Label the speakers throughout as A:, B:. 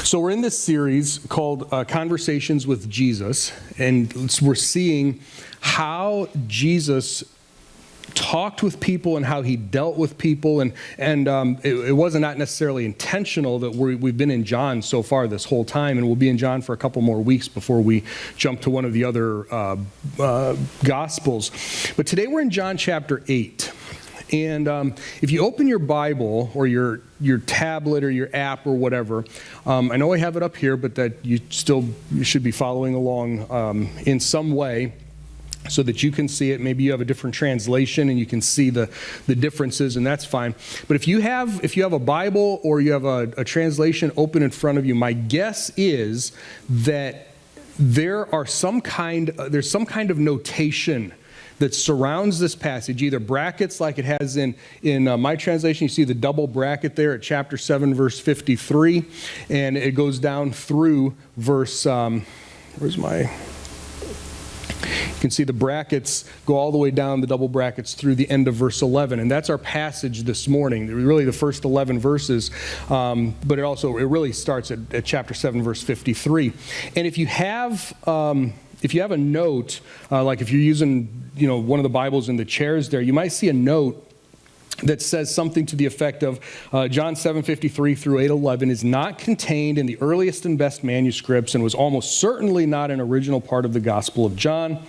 A: So we're in this series called Conversations with Jesus, and we're seeing how Jesus talked with people and how he dealt with people, and it wasn't not necessarily intentional that we've been in John so far this whole time, and we'll be in John for a couple more weeks before we jump to one of the other Gospels. But today we're in John chapter 8. And if you open your Bible or your tablet or your app or whatever, I know I have it up here, but that you should be following along in some way so that you can see it. Maybe you have a different translation and you can see the differences, and that's fine. But if you have a Bible or you have a translation open in front of you, my guess is that there's some kind of notation that surrounds this passage, either brackets like it has in my translation. You see the double bracket there at chapter 7, verse 53, and it goes down through verse, you can see the brackets go all the way down, the double brackets, through the end of verse 11. And that's our passage this morning, really the first 11 verses. But it really starts at chapter 7, verse 53. And if you have a note, like if you're using one of the Bibles in the chairs there, you might see a note that says something to the effect of John 7:53 through 8:11 is not contained in the earliest and best manuscripts and was almost certainly not an original part of the Gospel of John.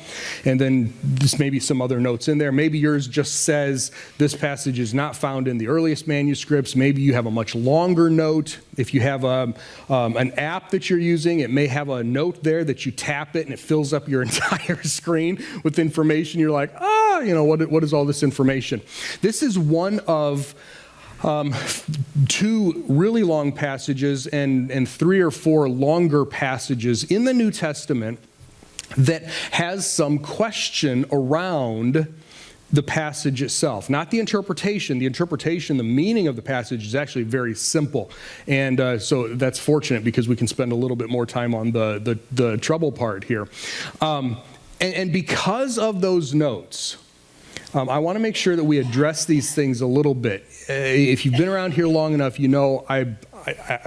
A: And then just maybe some other notes in there. Maybe yours just says this passage is not found in the earliest manuscripts. Maybe you have a much longer note. If you have an app that you're using, it may have a note there that you tap it and it fills up your entire screen with information. You're like, what is all this information? This is one of two really long passages and three or four longer passages in the New Testament that has some question around the passage itself, not the interpretation. The meaning of the passage is actually very simple. And so that's fortunate because we can spend a little bit more time on the trouble part here. And because of those notes, I want to make sure that we address these things a little bit. If you've been around here long enough, you know I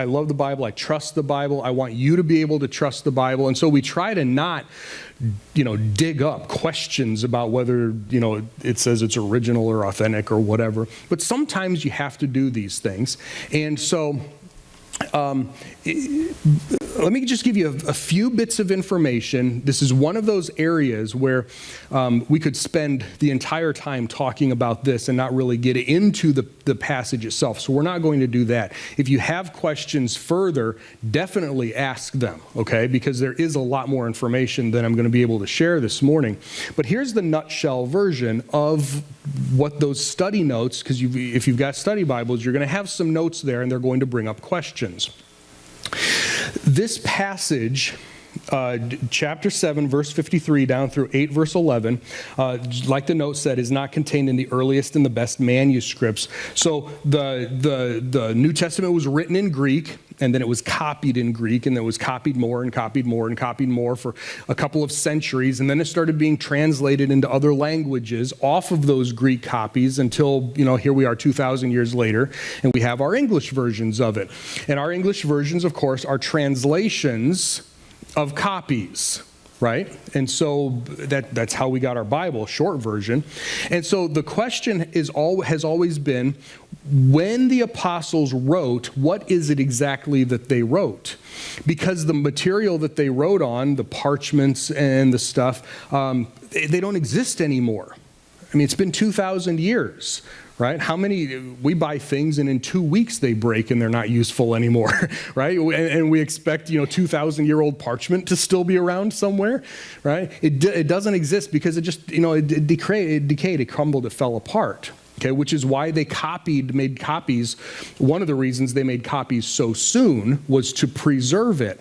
A: love the Bible. I trust the Bible. I want you to be able to trust the Bible. And so we try to not, dig up questions about whether, it says it's original or authentic or whatever. But sometimes you have to do these things. And so let me just give you a few bits of information. This is one of those areas where we could spend the entire time talking about this and not really get into the passage itself. So we're not going to do that. If you have questions further, definitely ask them, okay? Because there is a lot more information than I'm going to be able to share this morning. But here's the nutshell version of what those study notes, because if you've got study Bibles, you're going to have some notes there and they're going to bring up questions. This passage, chapter 7, verse 53 down through 8, verse 11, like the note said, is not contained in the earliest and the best manuscripts. So the New Testament was written in Greek, and then it was copied in Greek, and then it was copied more and copied more and copied more for a couple of centuries, and then it started being translated into other languages off of those Greek copies until, here we are 2,000 years later, and we have our English versions of it. And our English versions, of course, are translations of copies, right? And so that's how we got our Bible, short version. And so the question has always been, when the apostles wrote, what is it exactly that they wrote? Because the material that they wrote on, the parchments and the stuff, they don't exist anymore. I mean, it's been 2,000 years. Right? We buy things and in 2 weeks they break and they're not useful anymore, right? And we expect, 2,000-year-old parchment to still be around somewhere, right? It doesn't exist because it just, it decayed, it crumbled, it fell apart. Okay, which is why they made copies. One of the reasons they made copies so soon was to preserve it.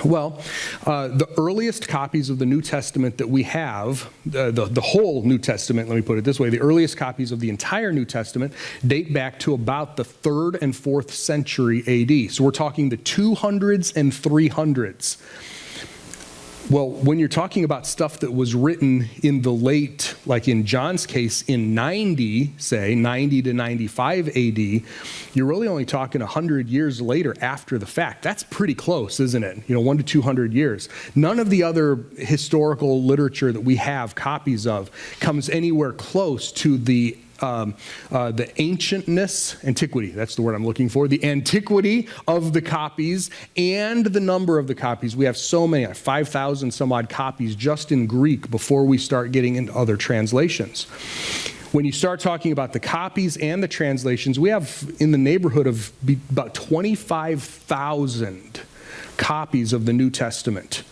A: Well, the earliest copies of the New Testament that we have, the whole New Testament, let me put it this way, the earliest copies of the entire New Testament date back to about the 3rd and 4th century AD. So we're talking the 200s and 300s. Well, when you're talking about stuff that was written in the late, like in John's case, in 90 to 95 AD, you're really only talking 100 years later after the fact. That's pretty close, isn't it? 1 to 200 years. None of the other historical literature that we have copies of comes anywhere close to the antiquity, that's the word I'm looking for, the antiquity of the copies and the number of the copies. We have so many, 5,000 some odd copies just in Greek before we start getting into other translations. When you start talking about the copies and the translations, we have in the neighborhood of about 25,000 copies of the New Testament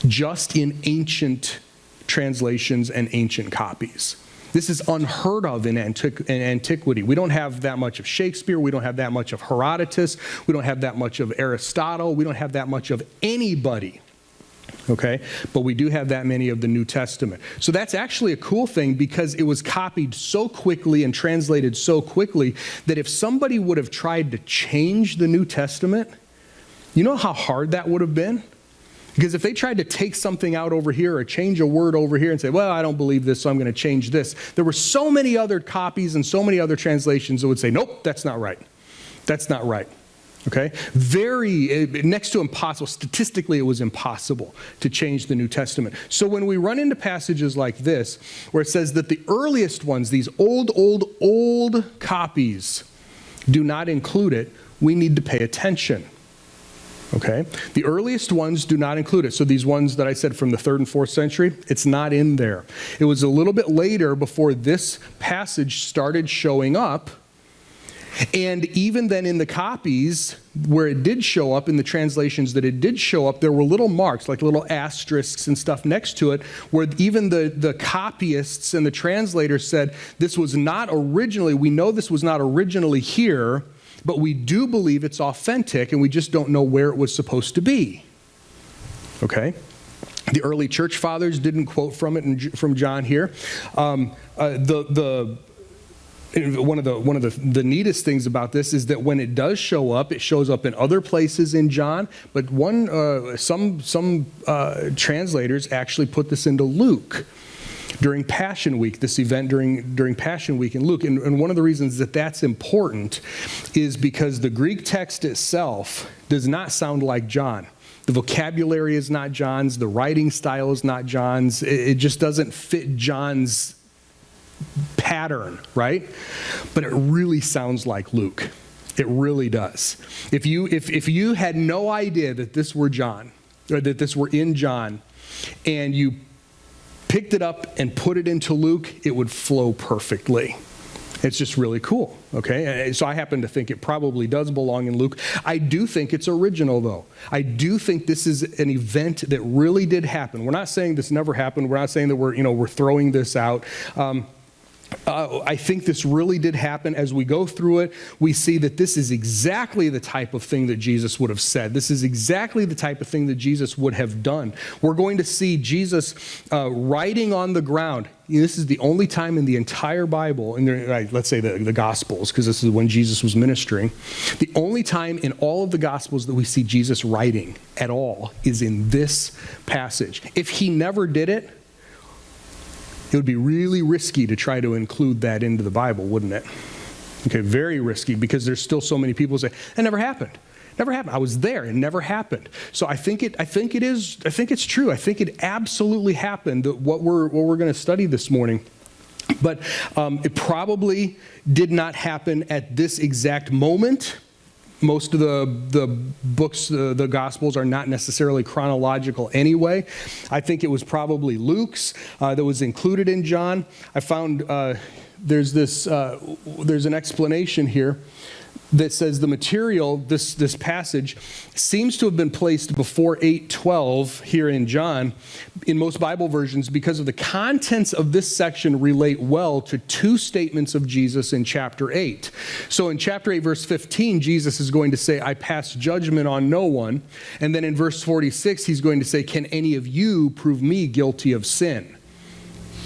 A: just in ancient translations and ancient copies. This is unheard of in antiquity. We don't have that much of Shakespeare. We don't have that much of Herodotus. We don't have that much of Aristotle. We don't have that much of anybody, okay? But we do have that many of the New Testament. So that's actually a cool thing because it was copied so quickly and translated so quickly that if somebody would have tried to change the New Testament, you know how hard that would have been? Because if they tried to take something out over here or change a word over here and say, well, I don't believe this, so I'm going to change this. There were so many other copies and so many other translations that would say, nope, that's not right. That's not right. Okay? Next to impossible. Statistically, it was impossible to change the New Testament. So when we run into passages like this, where it says that the earliest ones, these old copies, do not include it, we need to pay attention. Okay? The earliest ones do not include it. So these ones that I said from the 3rd and 4th century, it's not in there. It was a little bit later before this passage started showing up. And even then in the copies where it did show up, in the translations that it did show up, there were little marks, like little asterisks and stuff next to it, where even the copyists and the translators said, this was not originally, we know this was not originally here, but we do believe it's authentic, and we just don't know where it was supposed to be. Okay? The early church fathers didn't quote from it from John here. One of the neatest things about this is that when it does show up, it shows up in other places in John. But some translators actually put this into Luke during Passion Week, this event during Passion Week in Luke. And one of the reasons that that's important is because the Greek text itself does not sound like John. The vocabulary is not John's. The writing style is not John's. It just doesn't fit John's pattern, right? But it really sounds like Luke. It really does. If you had no idea that this were John, or that this were in John, and you picked it up and put it into Luke, it would flow perfectly. It's just really cool, okay? So I happen to think it probably does belong in Luke. I do think it's original, though. I do think this is an event that really did happen. We're not saying this never happened. We're not saying that we're throwing this out. I think this really did happen. As we go through it, we see that this is exactly the type of thing that Jesus would have said. This is exactly the type of thing that Jesus would have done. We're going to see Jesus writing on the ground. This is the only time in the entire Bible, let's say the Gospels, because this is when Jesus was ministering. The only time in all of the Gospels that we see Jesus writing at all is in this passage. If he never did it, it would be really risky to try to include that into the Bible, wouldn't it? Okay, very risky, because there's still so many people who say, that never happened. Never happened. I was there. It never happened. So I think it's true. I think it absolutely happened, what we're going to study this morning. But it probably did not happen at this exact moment. Most of the books, the Gospels, are not necessarily chronological anyway. I think it was probably Luke's that was included in John. I found there's an explanation here that says the material, this passage, seems to have been placed before 8:12 here in John in most Bible versions, because of the contents of this section relate well to two statements of Jesus in chapter 8. So in chapter 8, verse 15, Jesus is going to say, I pass judgment on no one. And then in verse 46, he's going to say, can any of you prove me guilty of sin?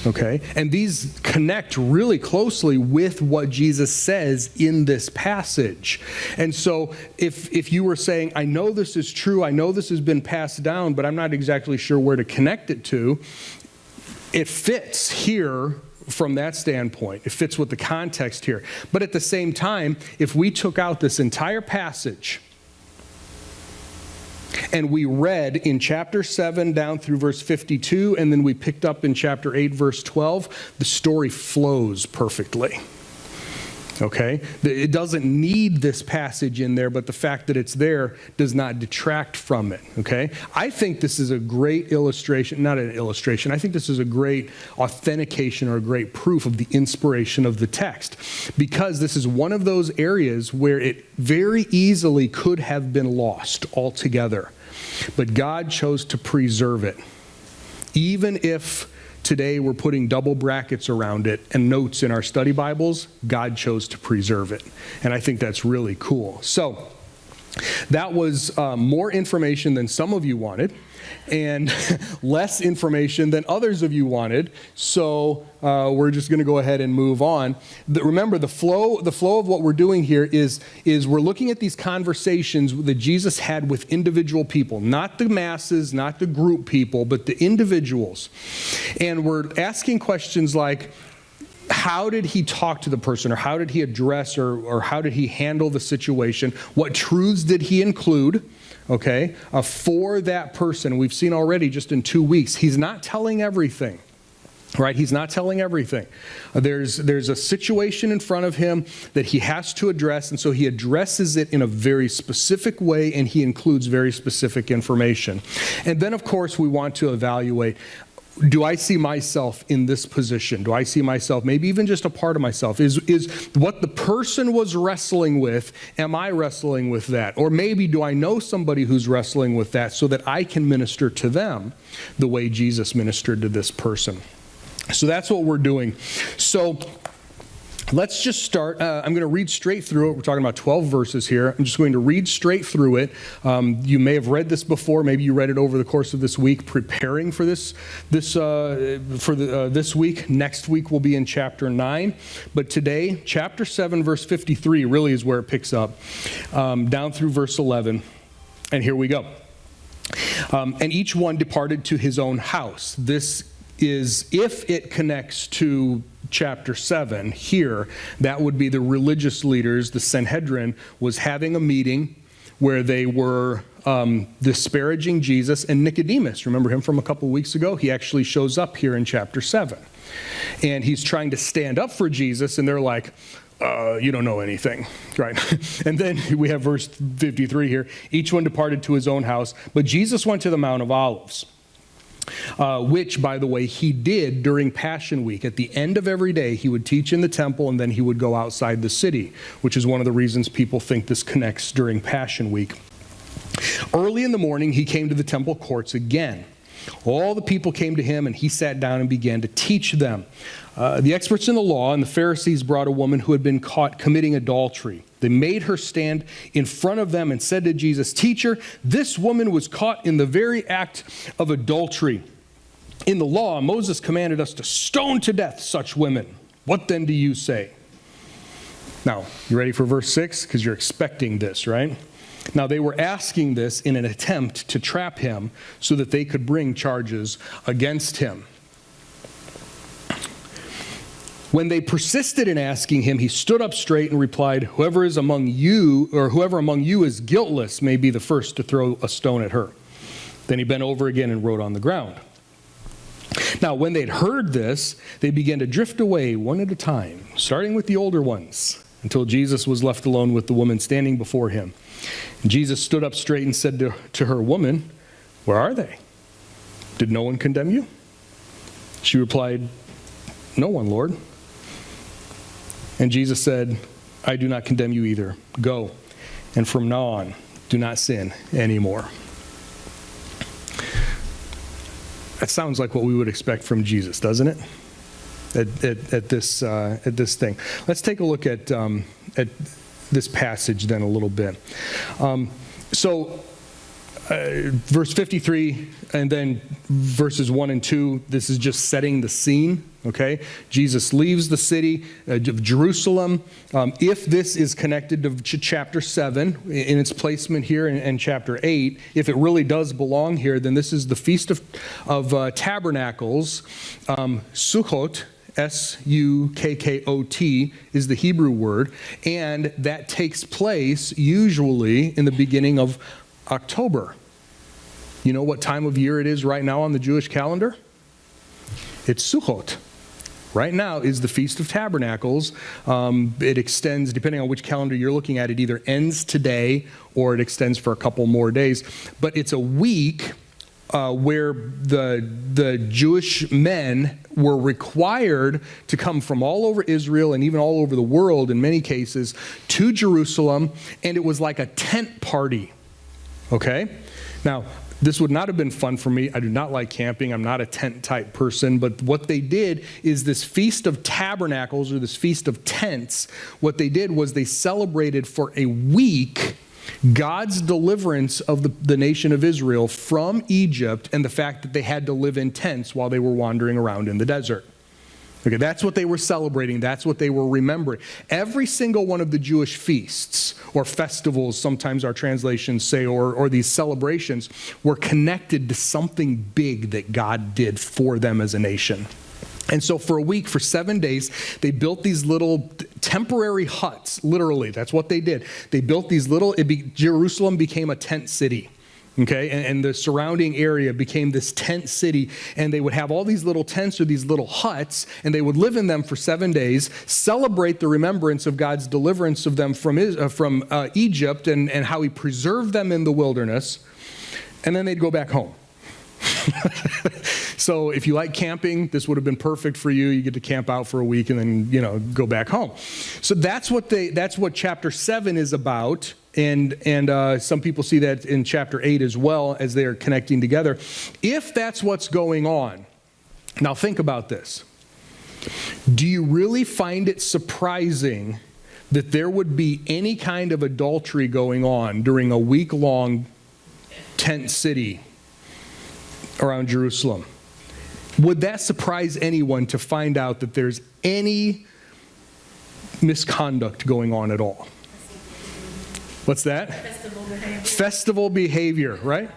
A: Okay? And these connect really closely with what Jesus says in this passage. And so if you were saying, I know this is true, I know this has been passed down, but I'm not exactly sure where to connect it to, it fits here from that standpoint. It fits with the context here. But at the same time, if we took out this entire passage and we read in chapter 7 down through verse 52, and then we picked up in chapter 8, verse 12, the story flows perfectly. Okay? It doesn't need this passage in there, but the fact that it's there does not detract from it. Okay? I think this is a great illustration, not an illustration, I think this is a great authentication or a great proof of the inspiration of the text, because this is one of those areas where it very easily could have been lost altogether. But God chose to preserve it. Even if today we're putting double brackets around it and notes in our study Bibles, God chose to preserve it. And I think that's really cool. So that was more information than some of you wanted, and less information than others of you wanted. So we're just going to go ahead and move on. Remember, the flow of what we're doing here is we're looking at these conversations that Jesus had with individual people, not the masses, not the group people, but the individuals. And we're asking questions like, how did he talk to the person, or how did he address, or how did he handle the situation? What truths did he include, okay, for that person? We've seen already just in 2 weeks, he's not telling everything, right? He's not telling everything. There's a situation in front of him that he has to address, and so he addresses it in a very specific way, and he includes very specific information. And then, of course, we want to evaluate, do I see myself in this position? Do I see myself, maybe even just a part of myself? Is what the person was wrestling with, am I wrestling with that? Or maybe do I know somebody who's wrestling with that so that I can minister to them the way Jesus ministered to this person? So that's what we're doing. So let's just start. I'm going to read straight through it. We're talking about 12 verses here. I'm just going to read straight through it. You may have read this before. Maybe you read it over the course of this week, preparing for this week. Next week we'll be in chapter 9. But today, chapter 7, verse 53 really is where it picks up, down through verse 11. And here we go. And each one departed to his own house. This is, if it connects to chapter 7 here, that would be the religious leaders. The Sanhedrin was having a meeting where they were disparaging Jesus, and Nicodemus, remember him from a couple weeks ago? He actually shows up here in chapter 7. And he's trying to stand up for Jesus, and they're like, you don't know anything, right? And then we have verse 53 here. Each one departed to his own house, but Jesus went to the Mount of Olives. Which, by the way, he did during Passion Week. At the end of every day, he would teach in the temple, and then he would go outside the city, which is one of the reasons people think this connects during Passion Week. Early in the morning, he came to the temple courts again. All the people came to him, and he sat down and began to teach them. The experts in the law and the Pharisees brought a woman who had been caught committing adultery. They made her stand in front of them and said to Jesus, "Teacher, this woman was caught in the very act of adultery. In the law, Moses commanded us to stone to death such women. What then do you say?" Now, you ready for verse 6? Because you're expecting this, right? Now, they were asking this in an attempt to trap him so that they could bring charges against him. When they persisted in asking him, he stood up straight and replied, whoever among you is guiltless may be the first to throw a stone at her." Then he bent over again and wrote on the ground. Now, when they'd heard this, they began to drift away one at a time, starting with the older ones, until Jesus was left alone with the woman standing before him. And Jesus stood up straight and said to her, "Woman, where are they? Did no one condemn you?" She replied, "No one, Lord." And Jesus said, "I do not condemn you either. Go, and from now on, do not sin anymore." That sounds like what we would expect from Jesus, doesn't it? At this thing. Let's take a look at this passage then a little bit. So verse 53 and then verses 1 and 2, this is just setting the scene, okay? Jesus leaves the city of Jerusalem. If this is connected to chapter 7 in its placement here and chapter 8, if it really does belong here, then this is the Feast of Tabernacles. Sukkot, Sukkot is the Hebrew word, and that takes place usually in the beginning of October. You know what time of year it is right now on the Jewish calendar? It's Sukkot. Right now is the Feast of Tabernacles. It extends, depending on which calendar you're looking at, it either ends today or it extends for a couple more days. But it's a week where the Jewish men were required to come from all over Israel and even all over the world in many cases to Jerusalem, and it was like a tent party. Okay? Now, this would not have been fun for me. I do not like camping. I'm not a tent type person. But what they did is this Feast of Tabernacles, or this Feast of Tents, what they did was they celebrated for a week God's deliverance of the nation of Israel from Egypt and the fact that they had to live in tents while they were wandering around in the desert. Okay, that's what they were celebrating. That's what they were remembering. Every single one of the Jewish feasts or festivals, sometimes our translations say, or these celebrations, were connected to something big that God did for them as a nation. And so for a week, for 7 days, they built these little temporary huts, literally. That's what they did. They built these little, Jerusalem became a tent city. Okay, and the surrounding area became this tent city, and they would have all these little tents or these little huts, and they would live in them for 7 days, celebrate the remembrance of God's deliverance of them from Egypt and how he preserved them in the wilderness, and then they'd go back home. So if you like camping, this would have been perfect for you. You get to camp out for a week and then, go back home. So that's what chapter 7 is about. And some people see that in chapter 8 as well, as they are connecting together. If that's what's going on, now think about this. Do you really find it surprising that there would be any kind of adultery going on during a week-long tent city around Jerusalem? Would that surprise anyone to find out that there's any misconduct going on at all? What's that? Festival behavior, right?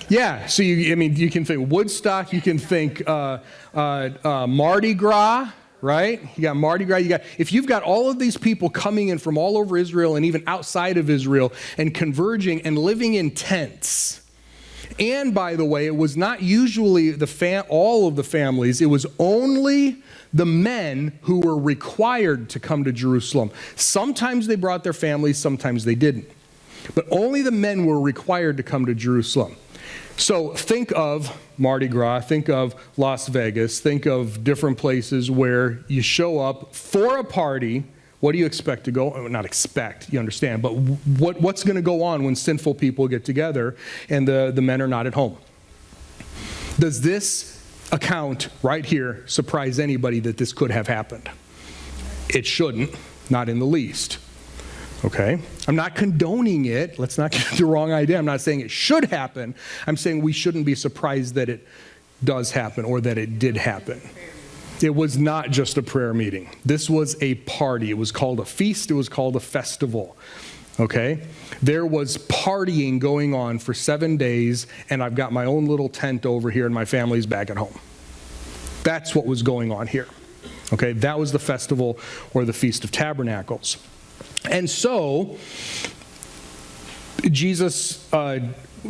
A: Yeah, so you can think Woodstock, you can think Mardi Gras, right? You got Mardi Gras, if you've got all of these people coming in from all over Israel and even outside of Israel and converging and living in tents. And by the way, it was not usually all of the families, it was only the men who were required to come to Jerusalem. Sometimes they brought their families, sometimes they didn't. But only the men were required to come to Jerusalem. So think of Mardi Gras, think of Las Vegas, think of different places where you show up for a party. What do you expect to go? Not expect, you understand, but what's going to go on when sinful people get together and the men are not at home? Does this account right here surprise anybody that this could have happened? It shouldn't, not in the least. Okay? I'm not condoning it. Let's not get the wrong idea. I'm not saying it should happen. I'm saying we shouldn't be surprised that it does happen or that it did happen. It was not just a prayer meeting. This was a party. It was called a feast. It was called a festival. Okay? There was partying going on for 7 days, and I've got my own little tent over here, and my family's back at home. That's what was going on here. Okay? That was the festival or the Feast of Tabernacles. And so, Jesus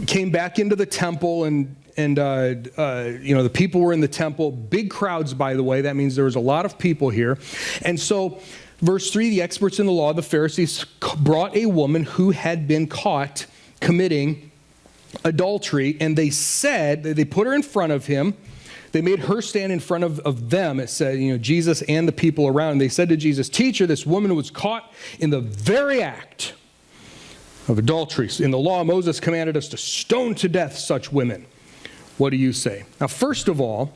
A: came back into the temple and the people were in the temple, big crowds, by the way. That means there was a lot of people here. And so, verse 3, the experts in the law, the Pharisees, brought a woman who had been caught committing adultery, and they put her in front of him. They made her stand in front of them. It said, Jesus and the people around. They said to Jesus, "Teacher, this woman was caught in the very act of adultery. In the law, Moses commanded us to stone to death such women. What do you say?" Now, first of all,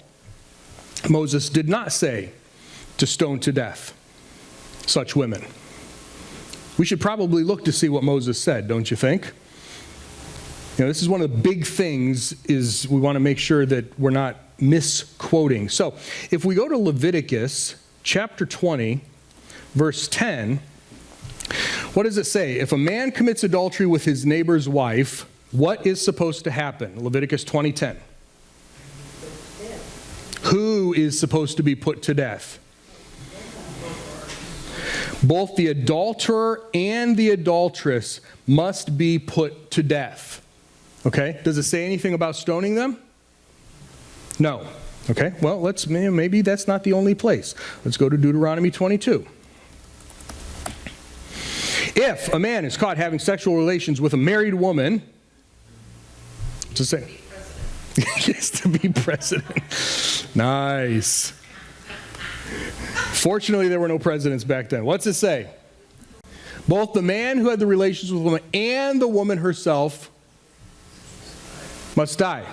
A: Moses did not say to stone to death such women. We should probably look to see what Moses said, don't you think? This is one of the big things, is we want to make sure that we're not misquoting. So if we go to Leviticus chapter 20, verse 10, what does it say? If a man commits adultery with his neighbor's wife, what is supposed to happen? Leviticus 20:10. Who is supposed to be put to death? Both the adulterer and the adulteress must be put to death. Okay? Does it say anything about stoning them? No. Okay? Well, maybe that's not the only place. Let's go to Deuteronomy 22. If a man is caught having sexual relations with a married woman, what's it say? Yes, to be president. Nice. Fortunately, there were no presidents back then. What's it say? Both the man who had the relations with the woman and the woman herself must die.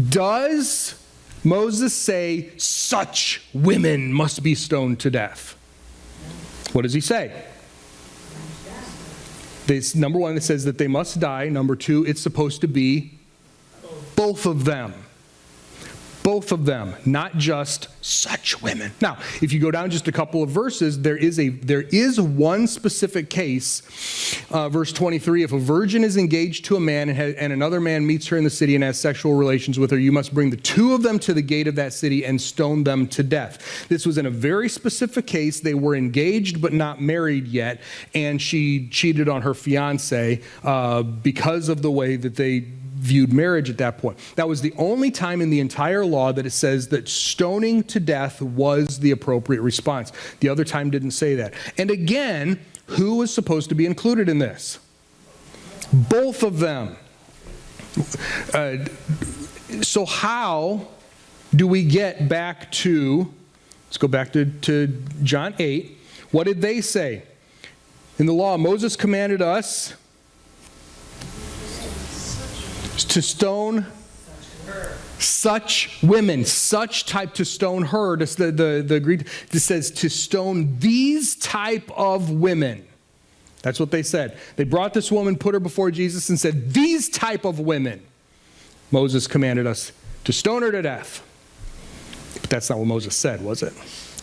A: Does Moses say such women must be stoned to death? What does he say? Number one, it says that they must die. Number two, it's supposed to be both of them. Both of them, not just such women. Now, if you go down just a couple of verses, there is one specific case, verse 23, if a virgin is engaged to a man and another man meets her in the city and has sexual relations with her, you must bring the two of them to the gate of that city and stone them to death. This was in a very specific case. They were engaged but not married yet, and she cheated on her fiance because of the way that they viewed marriage at that point. That was the only time in the entire law that it says that stoning to death was the appropriate response. The other time didn't say that. And again, who was supposed to be included in this? Both of them. So how do we get back to, let's go back to John 8. What did they say? In the law, Moses commanded us to stone such women, such type, to stone her. The Greek, this says to stone these type of women. That's what they said. They brought this woman, put her before Jesus, and said, these type of women. Moses commanded us to stone her to death. But that's not what Moses said, was it?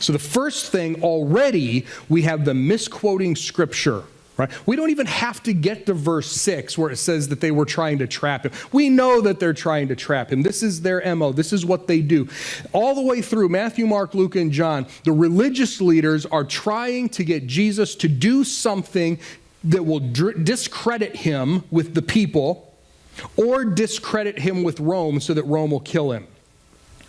A: So the first thing, already, we have the misquoting Scripture. Right? We don't even have to get to verse 6 where it says that they were trying to trap him. We know that they're trying to trap him. This is their MO. This is what they do. All the way through Matthew, Mark, Luke, and John, the religious leaders are trying to get Jesus to do something that will discredit him with the people or discredit him with Rome so that Rome will kill him.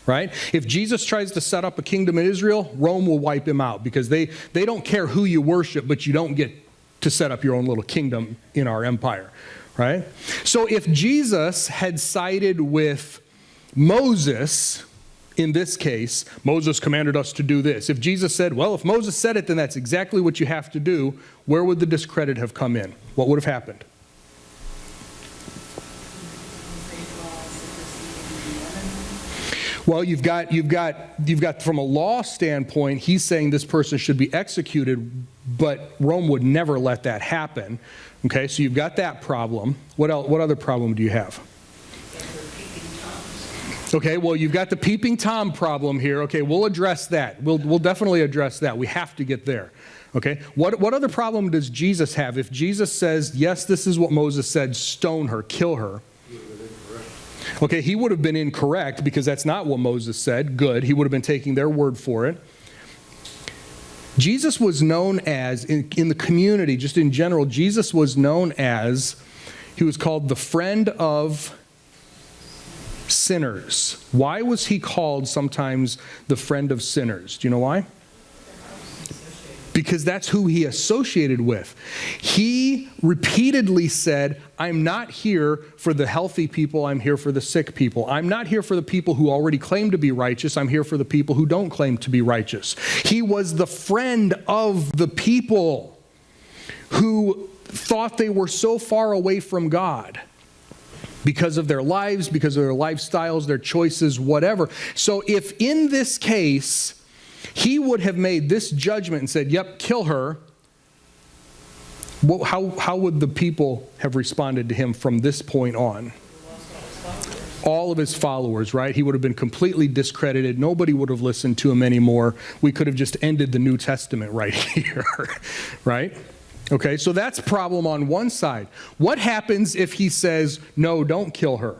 A: Right? If Jesus tries to set up a kingdom in Israel, Rome will wipe him out because they don't care who you worship, but you don't get to set up your own little kingdom in our empire, right? So if Jesus had sided with Moses, in this case, Moses commanded us to do this. If Jesus said, well, if Moses said it, then that's exactly what you have to do, where would the discredit have come in? What would have happened? Well, you've got from a law standpoint, he's saying this person should be executed, but Rome would never let that happen. Okay, so you've got that problem. What else? What other problem do you have? Okay, well, you've got the peeping Tom problem here. Okay, we'll address that. We'll definitely address that. We have to get there. Okay, what other problem does Jesus have? If Jesus says, yes, this is what Moses said, stone her, kill her. Okay, he would have been incorrect because that's not what Moses said. Good. He would have been taking their word for it. Jesus was known as, in the community, just in general, Jesus was known as, he was called the friend of sinners. Why was he called sometimes the friend of sinners? Do you know why? Because that's who he associated with. He repeatedly said, I'm not here for the healthy people, I'm here for the sick people. I'm not here for the people who already claim to be righteous, I'm here for the people who don't claim to be righteous. He was the friend of the people who thought they were so far away from God because of their lives, because of their lifestyles, their choices, whatever. So if in this case, he would have made this judgment and said, yep, kill her, well, how would the people have responded to him from this point on? all of his followers, right? He would have been completely discredited. Nobody would have listened to him anymore. We could have just ended the New Testament right here, right? Okay, so that's problem on one side. What happens if he says, no, don't kill her?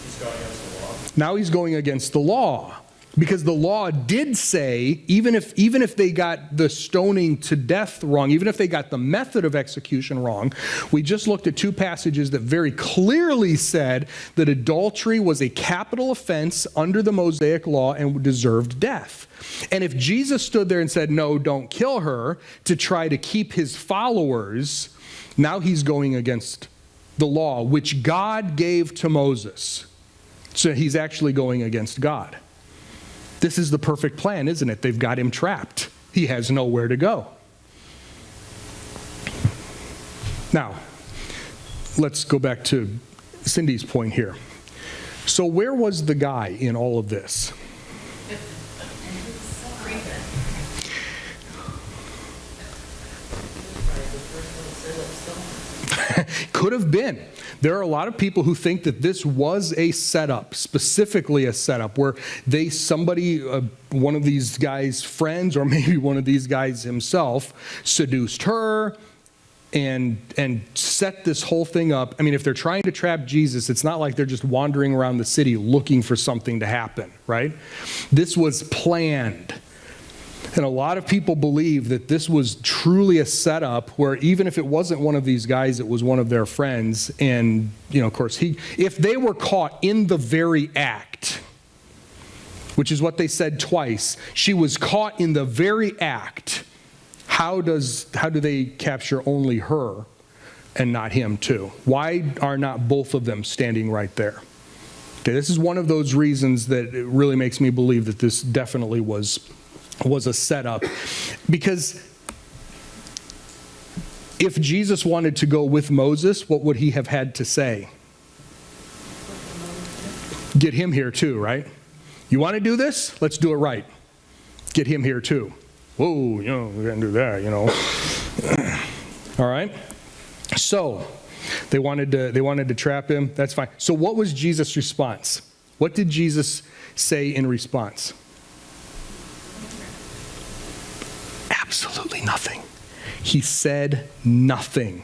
B: He's going against the law.
A: Now he's going against the law. Because the law did say, even if they got the stoning to death wrong, even if they got the method of execution wrong, we just looked at two passages that very clearly said that adultery was a capital offense under the Mosaic law and deserved death. And if Jesus stood there and said, no, don't kill her, to try to keep his followers, now he's going against the law, which God gave to Moses. So he's actually going against God. This is the perfect plan, isn't it? They've got him trapped. He has nowhere to go. Now, let's go back to Cindy's point here. So where was the guy in all of this? Could have been. There are a lot of people who think that this was a setup, specifically a setup, where one of these guys' friends, or maybe one of these guys himself, seduced her and set this whole thing up. I mean, if they're trying to trap Jesus, it's not like they're just wandering around the city looking for something to happen, right? This was planned. And a lot of people believe that this was truly a setup where even if it wasn't one of these guys, it was one of their friends. And, of course, if they were caught in the very act, which is what they said twice, she was caught in the very act, how do they capture only her and not him too? Why are not both of them standing right there? Okay, this is one of those reasons that it really makes me believe that this definitely was a setup. Because if Jesus wanted to go with Moses, what would he have had to say? Get him here too, right? You want to do this? Let's do it right. Get him here too. Whoa, we're going to do that, All right? So, they wanted to trap him. That's fine. So what was Jesus' response? What did Jesus say in response? Absolutely nothing. He said nothing.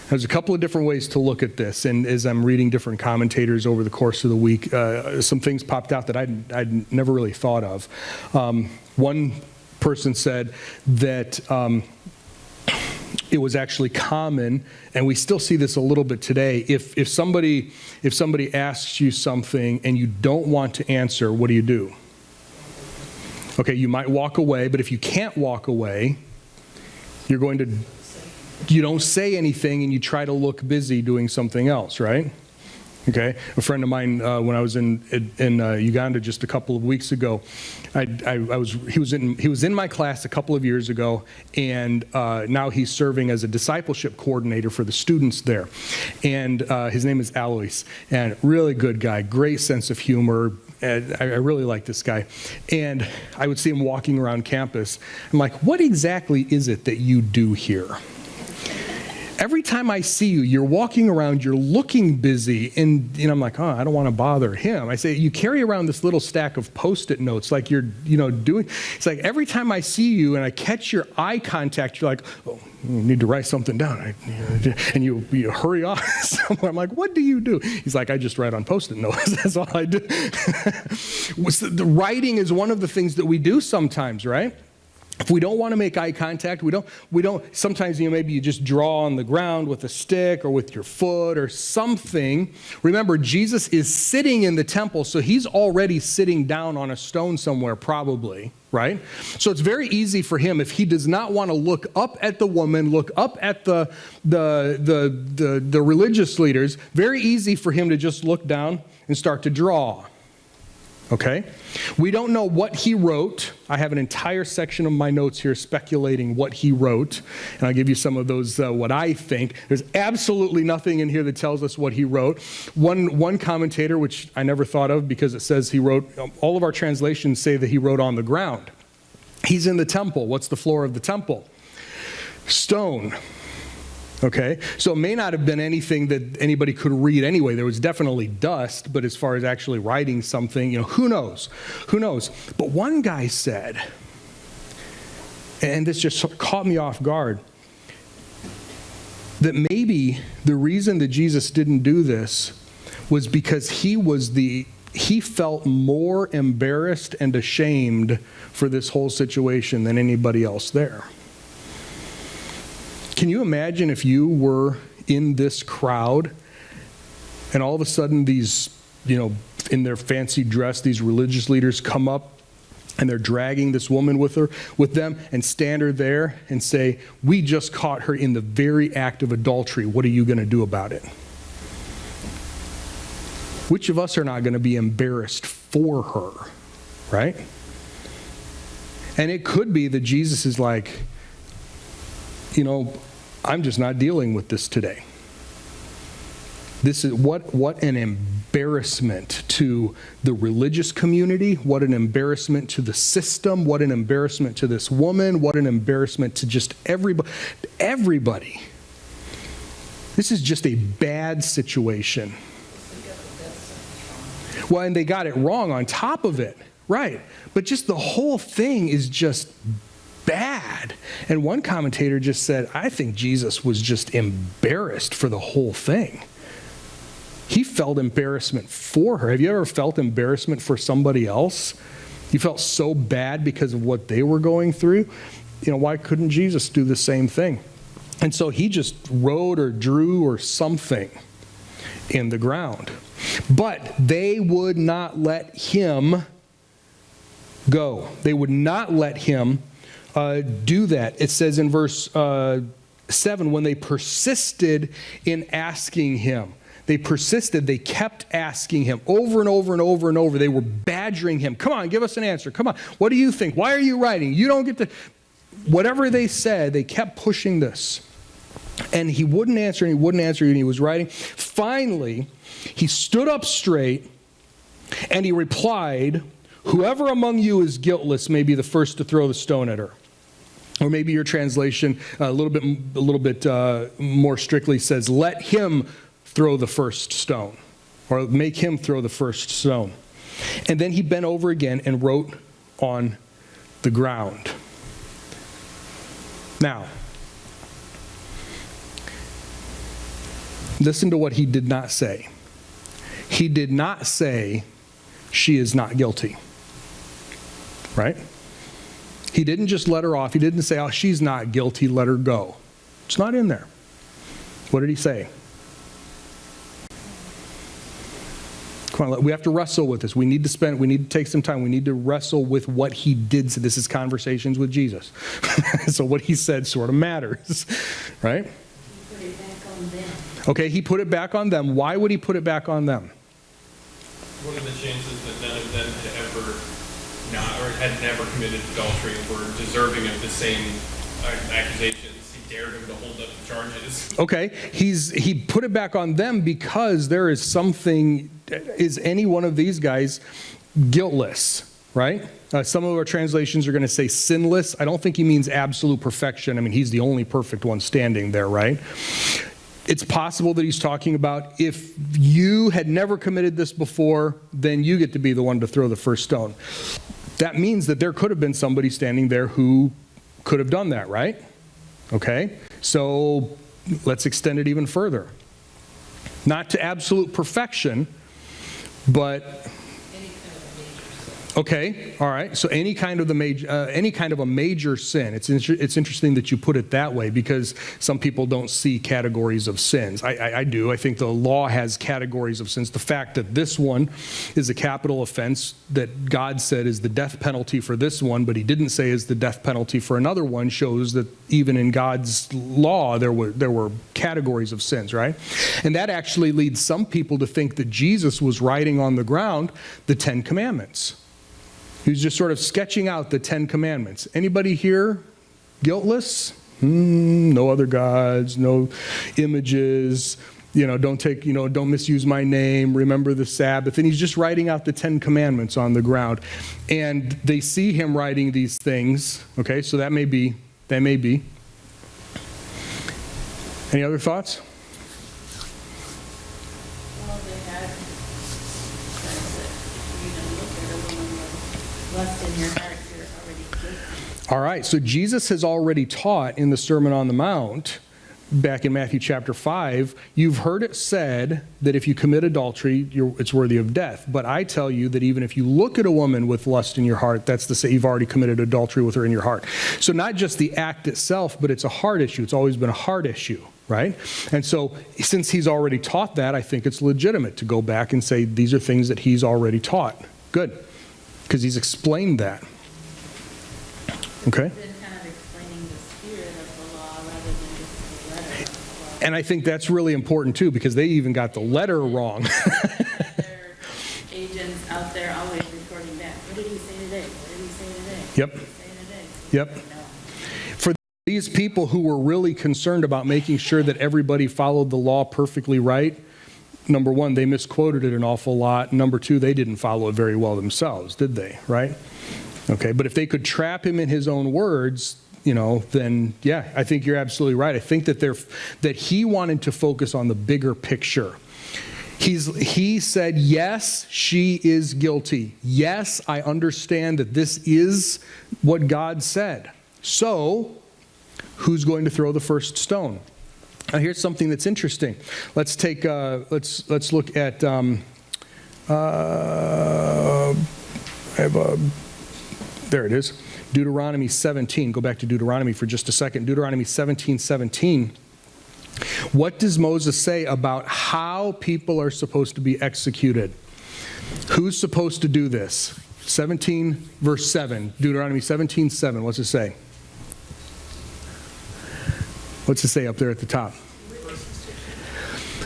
A: There's a couple of different ways to look at this, and as I'm reading different commentators over the course of the week, some things popped out that I'd never really thought of. One person said that it was actually common, and we still see this a little bit today. If somebody asks you something and you don't want to answer, what do? Okay, you might walk away, but if you can't walk away, you don't say anything and you try to look busy doing something else, right? Okay, a friend of mine, when I was in Uganda just a couple of weeks ago, he was in my class a couple of years ago, and now he's serving as a discipleship coordinator for the students there. And his name is Alois, and really good guy, great sense of humor. And I really like this guy. And I would see him walking around campus. I'm like, what exactly is it that you do here? Every time I see you, you're walking around, you're looking busy, and I'm like, I don't want to bother him. I say, you carry around this little stack of Post-it notes like you're, doing. It's like every time I see you and I catch your eye contact, you're like, oh, you need to write something down. And you hurry off somewhere. I'm like, what do you do? He's like, I just write on Post-it notes. That's all I do. The writing is one of the things that we do sometimes, right? If we don't want to make eye contact, we don't, sometimes maybe you just draw on the ground with a stick or with your foot or something. Remember, Jesus is sitting in the temple, so he's already sitting down on a stone somewhere probably, right? So it's very easy for him, if he does not want to look up at the woman, look up at the religious leaders, very easy for him to just look down and start to draw. Okay? We don't know what he wrote. I have an entire section of my notes here speculating what he wrote, and I'll give you some of those, what I think. There's absolutely nothing in here that tells us what he wrote. One commentator, which I never thought of because it says he wrote, all of our translations say that he wrote on the ground. He's in the temple. What's the floor of the temple? Stone. Okay, so it may not have been anything that anybody could read anyway. There was definitely dust, but as far as actually writing something, who knows? Who knows? But one guy said, and this just caught me off guard, that maybe the reason that Jesus didn't do this was because he felt more embarrassed and ashamed for this whole situation than anybody else there. Can you imagine if you were in this crowd and all of a sudden these, in their fancy dress, these religious leaders come up and they're dragging this woman with them and stand her there and say, "We just caught her in the very act of adultery. What are you going to do about it?" Which of us are not going to be embarrassed for her, right? And it could be that Jesus is like, I'm just not dealing with this today. This is what an embarrassment to the religious community, what an embarrassment to the system, what an embarrassment to this woman, what an embarrassment to just everybody. This is just a bad situation. Well, and they got it wrong on top of it, right? But just the whole thing is just bad. And one commentator just said, I think Jesus was just embarrassed for the whole thing. He felt embarrassment for her. Have you ever felt embarrassment for somebody else? You felt so bad because of what they were going through. Why couldn't Jesus do the same thing? And so he just wrote or drew or something in the ground. But they would not let him go. They would not let him do that. It says in verse 7, when they persisted in asking him. They persisted. They kept asking him over and over and over and over. They were badgering him. Come on, give us an answer. Come on. What do you think? Why are you writing? You don't get to... Whatever they said, they kept pushing this. And he wouldn't answer, and he wouldn't answer, and he was writing. Finally, he stood up straight, and he replied, "Whoever among you is guiltless may be the first to throw the stone at her." Or maybe your translation a little bit more strictly says, "Let him throw the first stone," or make him throw the first stone. And then he bent over again and wrote on the ground. Now, listen to what he did not say. He did not say, "She is not guilty." Right? He didn't just let her off. He didn't say, "Oh, she's not guilty, let her go." It's not in there. What did he say? Come on, we have to wrestle with this. We need to take some time. We need to wrestle with what he did. So this is Conversations with Jesus. So what he said sort of matters, right?
C: He put it back on them.
A: Okay, he put it back on them. Why would he put it back on them?
B: What are the chances that none of them had ever had never committed adultery and were deserving of the same accusations? He dared them to hold up the charges.
A: Okay, he put it back on them because there is something. Is any one of these guys guiltless? Right? Some of our translations are going to say sinless. I don't think he means absolute perfection. I mean, he's the only perfect one standing there, right? It's possible that he's talking about if you had never committed this before, then you get to be the one to throw the first stone. That means that there could have been somebody standing there who could have done that, right? Okay, so let's extend it even further. Not to absolute perfection, but... Okay, all right. So any kind of a major sin. It's interesting that you put it that way because some people don't see categories of sins. I do. I think the law has categories of sins. The fact that this one is a capital offense that God said is the death penalty for this one, but he didn't say is the death penalty for another one, shows that even in God's law there were categories of sins, right? And that actually leads some people to think that Jesus was writing on the ground the 10 Commandments. He's just sort of sketching out the 10 Commandments. Anybody here guiltless? No other gods, no images, don't misuse my name, remember the Sabbath. And he's just writing out the 10 Commandments on the ground. And they see him writing these things, okay, so that may be. Any other thoughts?
C: Well, they had said that if you don't look at a woman with lust in your heart, you're already guilty.
A: All right, so Jesus has already taught in the Sermon on the Mount, back in Matthew chapter 5, you've heard it said that if you commit adultery, it's worthy of death. But I tell you that even if you look at a woman with lust in your heart, that's to say you've already committed adultery with her in your heart. So not just the act itself, but it's a heart issue. It's always been a heart issue, right? And so since he's already taught that, I think it's legitimate to go back and say these are things that he's already taught. Good, because he's explained that. Okay?
C: Been kind of explaining the spirit of the law rather than just the letter of the law.
A: And I think that's really important too, because they even got the letter wrong.
C: There are agents out there always reporting back. What did he say today? What did he say today?
A: Yep.
C: What did he say today?
A: Yep.
C: No.
A: For these people who were really concerned about making sure that everybody followed the law perfectly right, number one, they misquoted it an awful lot. Number two, they didn't follow it very well themselves, did they? Right? Okay, but if they could trap him in his own words, then yeah, I think you're absolutely right. I think that he wanted to focus on the bigger picture. He said, yes, she is guilty. Yes, I understand that this is what God said. So, who's going to throw the first stone? Now, here's something that's interesting. Let's take let's look at there it is. Deuteronomy 17. Go back to Deuteronomy for just a second. Deuteronomy 17:17. What does Moses say about how people are supposed to be executed? Who's supposed to do this? 17 verse 7. Deuteronomy 17:7. What's it say? What's it say up there at the top?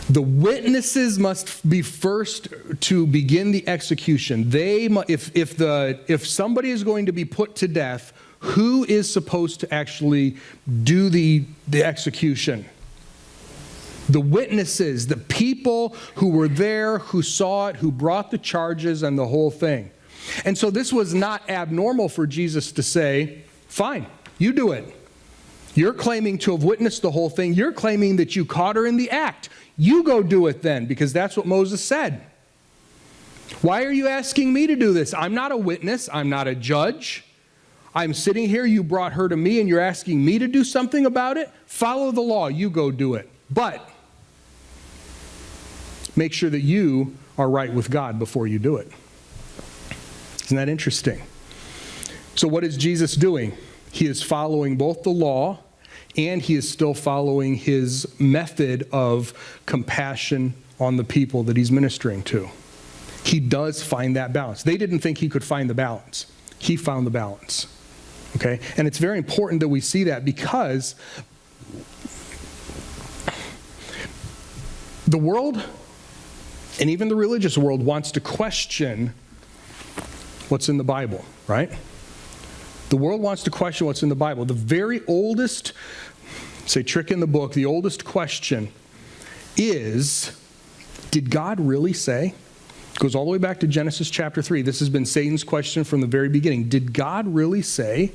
A: The witnesses must be first to begin the execution. If somebody is going to be put to death, who is supposed to actually do the execution? The witnesses, the people who were there, who saw it, who brought the charges and the whole thing. And so this was not abnormal for Jesus to say, fine, you do it. You're claiming to have witnessed the whole thing. You're claiming that you caught her in the act. You go do it then, because that's what Moses said. Why are you asking me to do this? I'm not a witness. I'm not a judge. I'm sitting here. You brought her to me, and you're asking me to do something about it? Follow the law. You go do it. But make sure that you are right with God before you do it. Isn't that interesting? So what is Jesus doing? He is following both the law and he is still following his method of compassion on the people that he's ministering to. He does find that balance. They didn't think he could find the balance. He found the balance. Okay? And it's very important that we see that, because the world, and even the religious world, wants to question what's in the Bible, right? The world wants to question what's in the Bible. The very oldest, say, trick in the book, the oldest question is, did God really say? It goes all the way back to Genesis chapter 3. This has been Satan's question from the very beginning. Did God really say?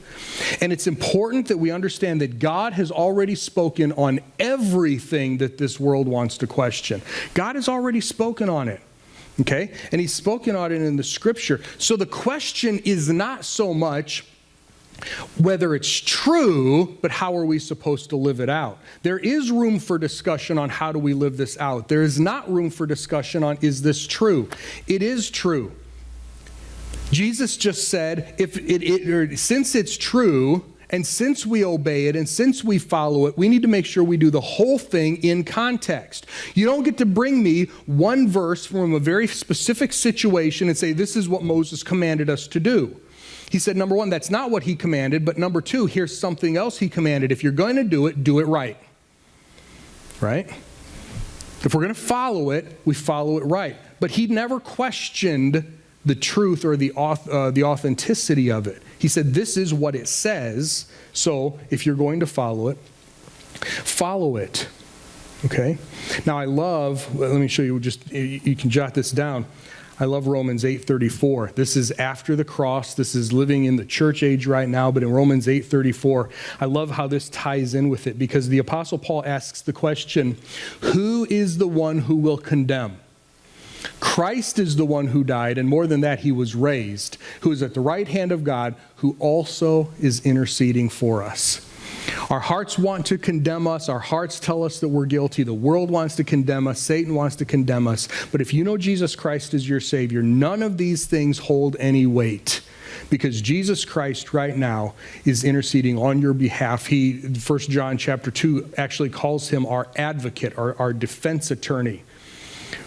A: And it's important that we understand that God has already spoken on everything that this world wants to question. God has already spoken on it. Okay? And he's spoken on it in the scripture. So the question is not so much whether it's true, but how are we supposed to live it out? There is room for discussion on how do we live this out. There is not room for discussion on, is this true? It is true. Jesus just said, since it's true, and since we obey it, and since we follow it, we need to make sure we do the whole thing in context. You don't get to bring me one verse from a very specific situation and say, this is what Moses commanded us to do. He said, number one, that's not what he commanded, but number two, here's something else he commanded. If you're going to do it right. Right? If we're going to follow it, we follow it right. But he never questioned the truth or the authenticity of it. He said, this is what it says, so if you're going to follow it, follow it. Okay? Now I love, let me show you, you can jot this down. I love Romans 8:34. This is after the cross. This is living in the church age right now, but in Romans 8:34, I love how this ties in with it, because the Apostle Paul asks the question, who is the one who will condemn? Christ is the one who died, and more than that, he was raised, who is at the right hand of God, who also is interceding for us. Our hearts want to condemn us. Our hearts tell us that we're guilty. The world wants to condemn us. Satan wants to condemn us. But if you know Jesus Christ is your Savior, none of these things hold any weight, because Jesus Christ right now is interceding on your behalf. 1 John chapter 2 actually calls him our advocate, our defense attorney.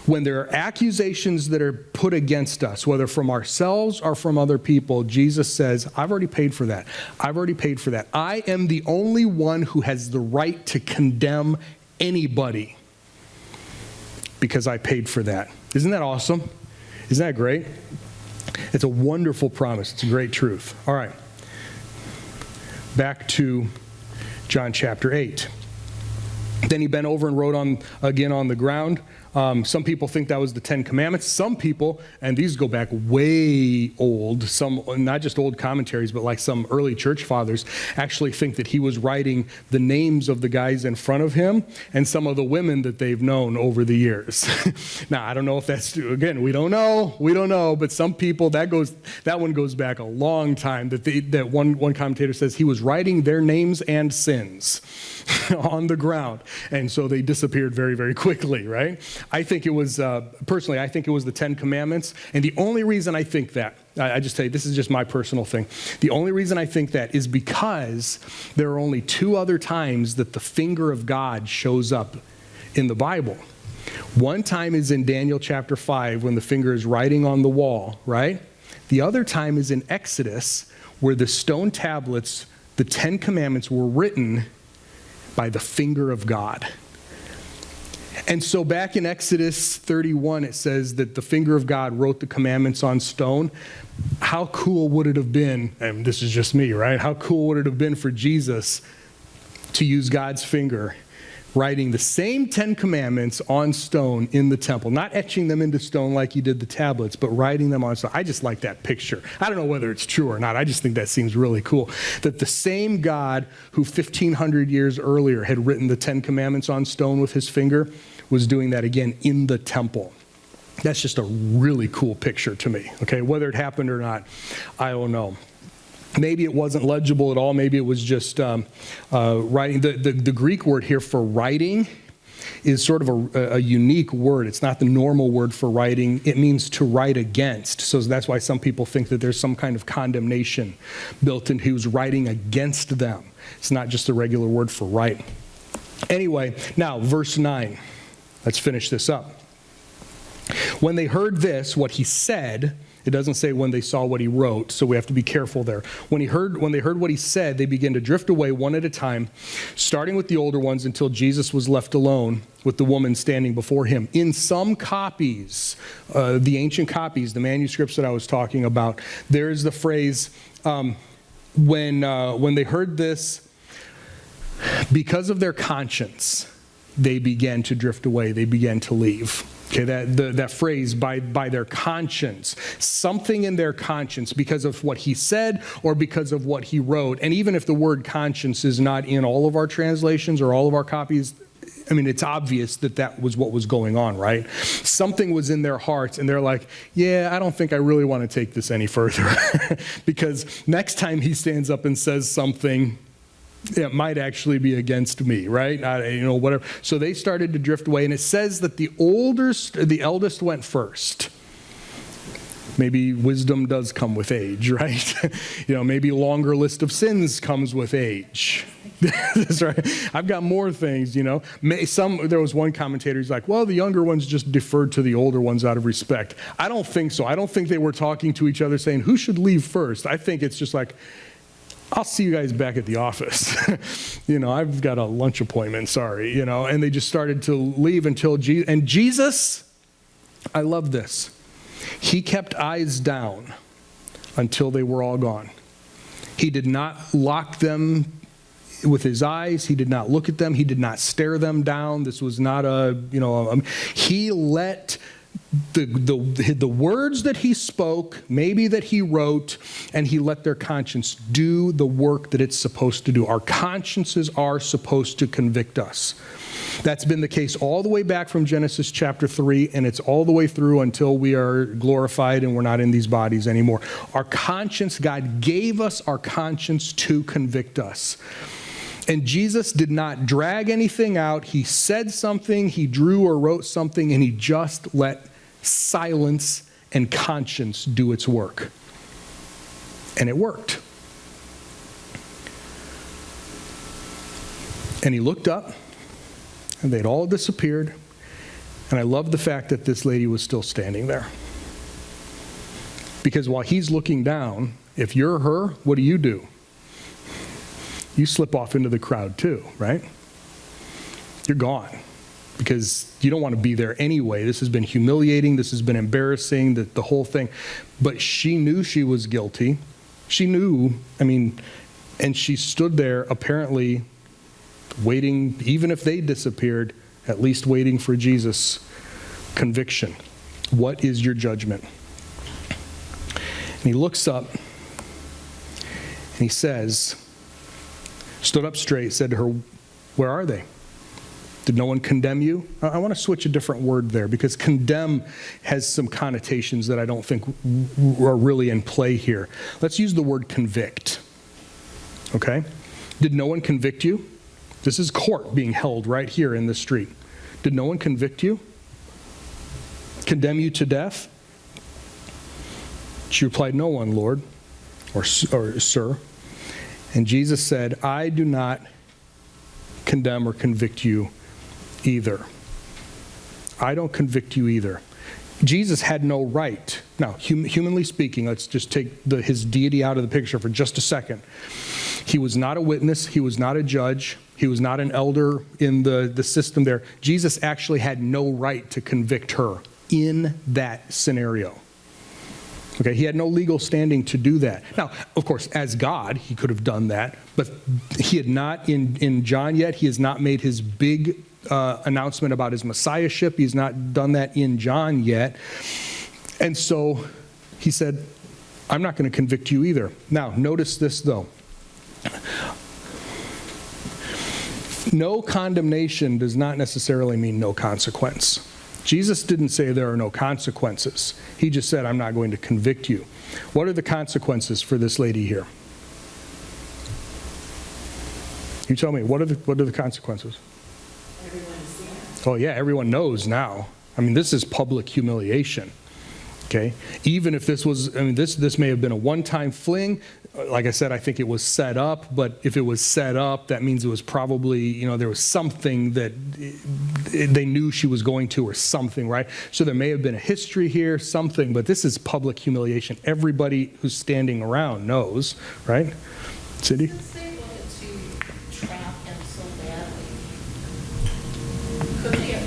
A: When there are accusations that are put against us, whether from ourselves or from other people, Jesus says, I've already paid for that. I've already paid for that. I am the only one who has the right to condemn anybody because I paid for that. Isn't that awesome? Isn't that great? It's a wonderful promise. It's a great truth. All right. Back to John chapter 8. Then he bent over and wrote again on the ground. Some people think that was the Ten Commandments. Some people, and these go back way old, some not just old commentaries, but like some early church fathers, actually think that he was writing the names of the guys in front of him and some of the women that they've known over the years. Now, I don't know if that's true. Again, we don't know, but some people, that one goes back a long time, that one commentator says he was writing their names and sins on the ground. And so they disappeared very, very quickly, right? I think it was, personally, I think it was the Ten Commandments. And the only reason I think that, I just tell you, this is just my personal thing. The only reason I think that is because there are only two other times that the finger of God shows up in the Bible. One time is in Daniel chapter 5 when the finger is writing on the wall, right? The other time is in Exodus where the stone tablets, the Ten Commandments, were written by the finger of God. And so back in Exodus 31, it says that the finger of God wrote the commandments on stone. How cool would it have been, and this is just me, right? How cool would it have been for Jesus to use God's finger writing the same Ten Commandments on stone in the temple, not etching them into stone like he did the tablets, but writing them on stone. I just like that picture. I don't know whether it's true or not. I just think that seems really cool. That the same God who 1,500 years earlier had written the Ten Commandments on stone with his finger was doing that again in the temple. That's just a really cool picture to me. Okay, whether it happened or not, I don't know. Maybe it wasn't legible at all. Maybe it was just writing. The Greek word here for writing is sort of a unique word. It's not the normal word for writing. It means to write against. So that's why some people think that there's some kind of condemnation built in. He was writing against them. It's not just a regular word for write. Anyway, now verse 9. Let's finish this up. When they heard this, what he said, it doesn't say when they saw what he wrote, so we have to be careful there. When they heard what he said, they began to drift away one at a time, starting with the older ones until Jesus was left alone with the woman standing before him. In some copies, the ancient copies, the manuscripts that I was talking about, there is the phrase, when they heard this, because of their conscience, they began to drift away. They began to leave. Okay, that phrase, by their conscience, something in their conscience because of what he said or because of what he wrote. And even if the word conscience is not in all of our translations or all of our copies, I mean, it's obvious that was what was going on, right? Something was in their hearts, and they're like, yeah, I don't think I really want to take this any further. Because next time he stands up and says something, it might actually be against me, right? Whatever. So they started to drift away, and it says that the eldest went first. Maybe wisdom does come with age, right? Maybe a longer list of sins comes with age. That's right. I've got more things, There was one commentator who's like, well, the younger ones just deferred to the older ones out of respect. I don't think so. I don't think they were talking to each other saying, who should leave first? I think it's just like, I'll see you guys back at the office. I've got a lunch appointment, sorry, and they just started to leave until Jesus, and Jesus, I love this. He kept eyes down until they were all gone. He did not lock them with his eyes. He did not look at them. He did not stare them down. This was not he let the words that he spoke, maybe that he wrote, and he let their conscience do the work that it's supposed to do. Our consciences are supposed to convict us. That's been the case all the way back from Genesis chapter 3, and it's all the way through until we are glorified and we're not in these bodies anymore. Our conscience, God gave us our conscience to convict us. And Jesus did not drag anything out. He said something, he drew or wrote something, and he just let silence and conscience do its work. And it worked. And he looked up, and they'd all disappeared. And I love the fact that this lady was still standing there. Because while he's looking down, if you're her, what do? You slip off into the crowd too, right? You're gone. Because you don't want to be there anyway. This has been humiliating. This has been embarrassing, the whole thing. But she knew she was guilty. She knew, and she stood there apparently waiting, even if they disappeared, at least waiting for Jesus' conviction. What is your judgment? And he looks up and he says, stood up straight, said to her, "Where are they? Did no one condemn you?" I want to switch a different word there because condemn has some connotations that I don't think are really in play here. Let's use the word convict. Okay? Did no one convict you? This is court being held right here in the street. Did no one convict you? Condemn you to death? She replied, "No one, Lord," or "Sir." And Jesus said, "I do not condemn or convict you either." I don't convict you either. Jesus had no right. Now, humanly speaking, let's just take his deity out of the picture for just a second. He was not a witness. He was not a judge. He was not an elder in the system there. Jesus actually had no right to convict her in that scenario. Okay, he had no legal standing to do that. Now, of course, as God, he could have done that, but he had not in John yet. He has not made his big announcement about his messiahship. He's not done that in John yet. And so he said, "I'm not going to convict you either." Now, notice this though. No condemnation does not necessarily mean no consequence. Jesus didn't say there are no consequences. He just said, "I'm not going to convict you." What are the consequences for this lady here? You tell me, what are the consequences?
C: Everyone's seen it.
A: Oh yeah, everyone knows now. This is public humiliation. Okay? Even if this was, this may have been a one-time fling. Like I said, I think it was set up, but if it was set up, that means it was probably, there was something that they knew she was going to or something, right? So there may have been a history here, something, but this is public humiliation. Everybody who's standing around knows, right? Cindy?
D: Since they wanted to trap him so badly, could they have,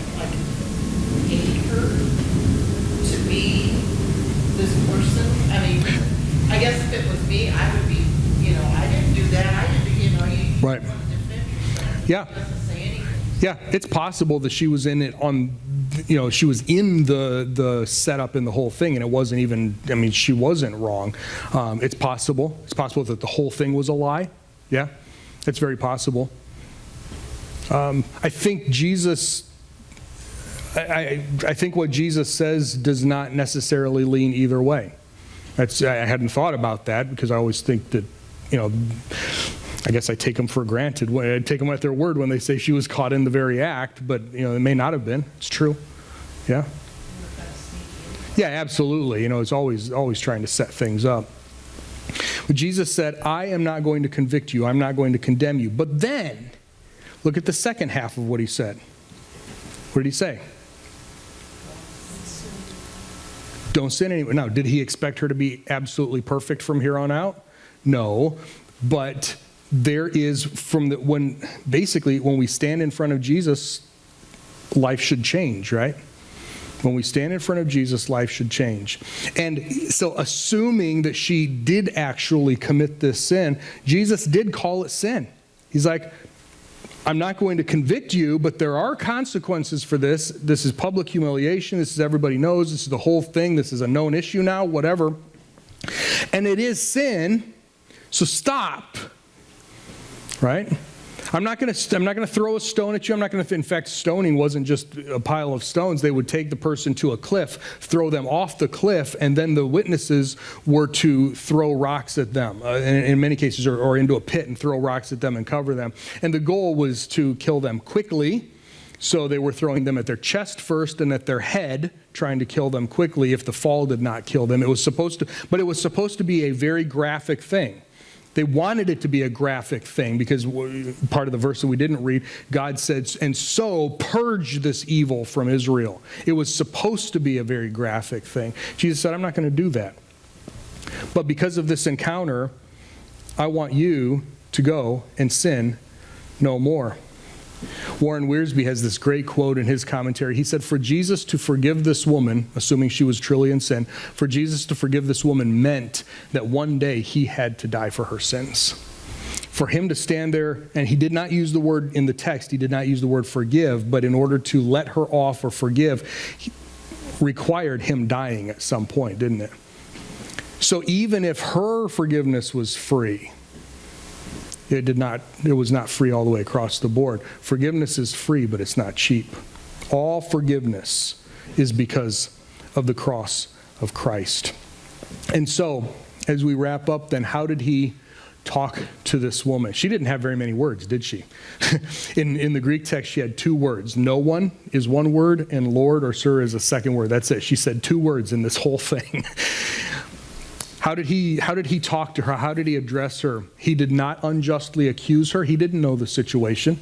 D: paid her to be this person? I guess if it was me, I would be, I didn't do that, I didn't, you
A: Right.
D: want to defend yourself.
A: Yeah.
D: It doesn't say anything.
A: Yeah, it's possible that she was in it she was in the setup and the whole thing, and it wasn't even, she wasn't wrong. It's possible. It's possible that the whole thing was a lie. Yeah, it's very possible. I think I think what Jesus says does not necessarily lean either way. I hadn't thought about that because I always think that, I guess I take them for granted. I take them at their word when they say she was caught in the very act, but it may not have been. It's true. Yeah. Yeah, absolutely. It's always trying to set things up. But Jesus said, "I am not going to convict you. I'm not going to condemn you." But then, look at the second half of what he said. What did he say? Don't sin anymore. Now, did he expect her to be absolutely perfect from here on out? No. But there is when we stand in front of Jesus, life should change, right? When we stand in front of Jesus, life should change. And so assuming that she did actually commit this sin, Jesus did call it sin. He's like, I'm not going to convict you, but there are consequences for this. This is public humiliation. This is everybody knows. This is the whole thing. This is a known issue now, whatever. And it is sin, so stop. Right? I'm not going to throw a stone at you. I'm not going to, in fact, stoning wasn't just a pile of stones. They would take the person to a cliff, throw them off the cliff, and then the witnesses were to throw rocks at them, in many cases, or into a pit and throw rocks at them and cover them. And the goal was to kill them quickly. So they were throwing them at their chest first and at their head, trying to kill them quickly if the fall did not kill them. It was supposed to be a very graphic thing. They wanted it to be a graphic thing because part of the verse that we didn't read, God said, and so purge this evil from Israel. It was supposed to be a very graphic thing. Jesus said, I'm not going to do that. But because of this encounter, I want you to go and sin no more. Warren Wiersbe has this great quote in his commentary. He said, for Jesus to forgive this woman, assuming she was truly in sin, for Jesus to forgive this woman meant that one day he had to die for her sins. For him to stand there, and he did not use the word in the text, he did not use the word forgive, but in order to let her off or forgive, required him dying at some point, didn't it? So even if her forgiveness was free, it was not free all the way across the board. Forgiveness is free, but it's not cheap. All forgiveness is because of the cross of Christ. And so, as we wrap up, then how did he talk to this woman? She didn't have very many words, did she? In the Greek text, she had 2 words. No one is one word, and Lord or Sir is a second word. That's it. She said 2 words in this whole thing. How did he talk to her? How did he address her? He did not unjustly accuse her. He didn't know the situation.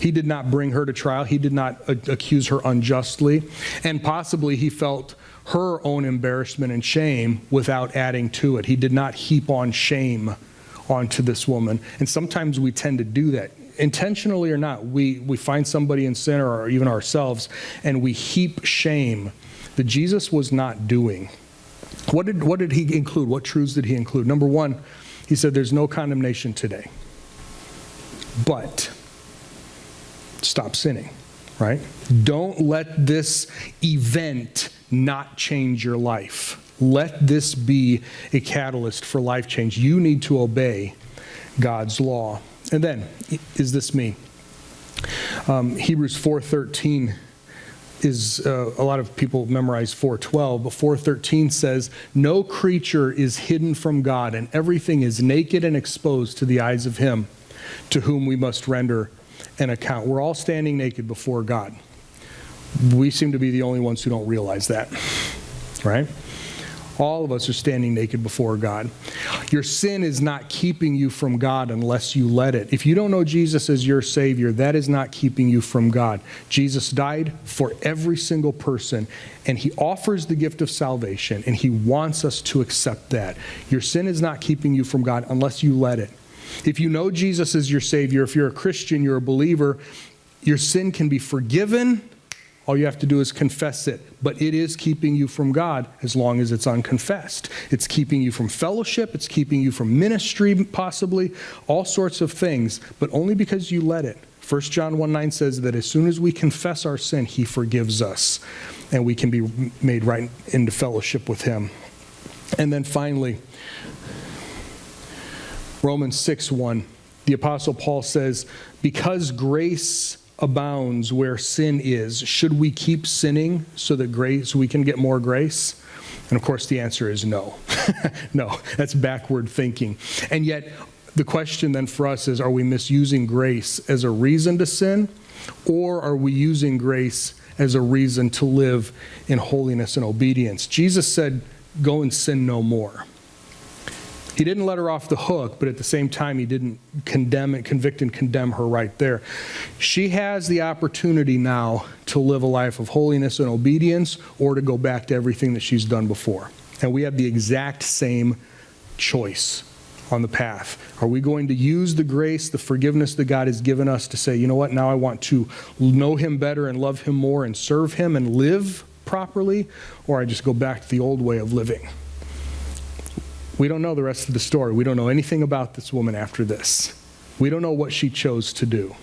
A: He did not bring her to trial. He did not accuse her unjustly. And possibly he felt her own embarrassment and shame without adding to it. He did not heap on shame onto this woman. And sometimes we tend to do that. Intentionally or not, we find somebody in sin or even ourselves, and we heap shame that Jesus was not doing. What did he include? What truths did he include? Number 1, he said there's no condemnation today. But stop sinning, right? Don't let this event not change your life. Let this be a catalyst for life change. You need to obey God's law. And then, is this me? Hebrews 4:13 is, a lot of people memorize 4:12, but 4:13 says, no creature is hidden from God, and everything is naked and exposed to the eyes of him to whom we must render an account. We're all standing naked before God. We seem to be the only ones who don't realize that, right? All of us are standing naked before God. Your sin is not keeping you from God unless you let it. If you don't know Jesus as your Savior, that is not keeping you from God. Jesus died for every single person, and he offers the gift of salvation, and he wants us to accept that. Your sin is not keeping you from God unless you let it. If you know Jesus as your Savior, if you're a Christian, you're a believer, your sin can be forgiven. All you have to do is confess it. But it is keeping you from God as long as it's unconfessed. It's keeping you from fellowship. It's keeping you from ministry, possibly. All sorts of things, but only because you let it. 1 John 1:9 says that as soon as we confess our sin, he forgives us. And we can be made right into fellowship with him. And then finally, Romans 6:1. The Apostle Paul says, because grace abounds where sin is, should we keep sinning so that we can get more grace? And of course the answer is no. No, that's backward thinking. And yet the question then for us is, are we misusing grace as a reason to sin, or are we using grace as a reason to live in holiness and obedience? Jesus said, go and sin no more. He didn't let her off the hook, but at the same time, he didn't convict and condemn her right there. She has the opportunity now to live a life of holiness and obedience, or to go back to everything that she's done before. And we have the exact same choice on the path. Are we going to use the grace, the forgiveness that God has given us to say, you know what, now I want to know him better and love him more and serve him and live properly, or I just go back to the old way of living? We don't know the rest of the story. We don't know anything about this woman after this. We don't know what she chose to do.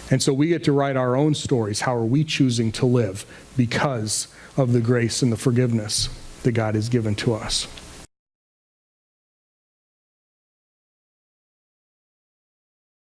A: And so we get to write our own stories. How are we choosing to live because of the grace and the forgiveness that God has given to us?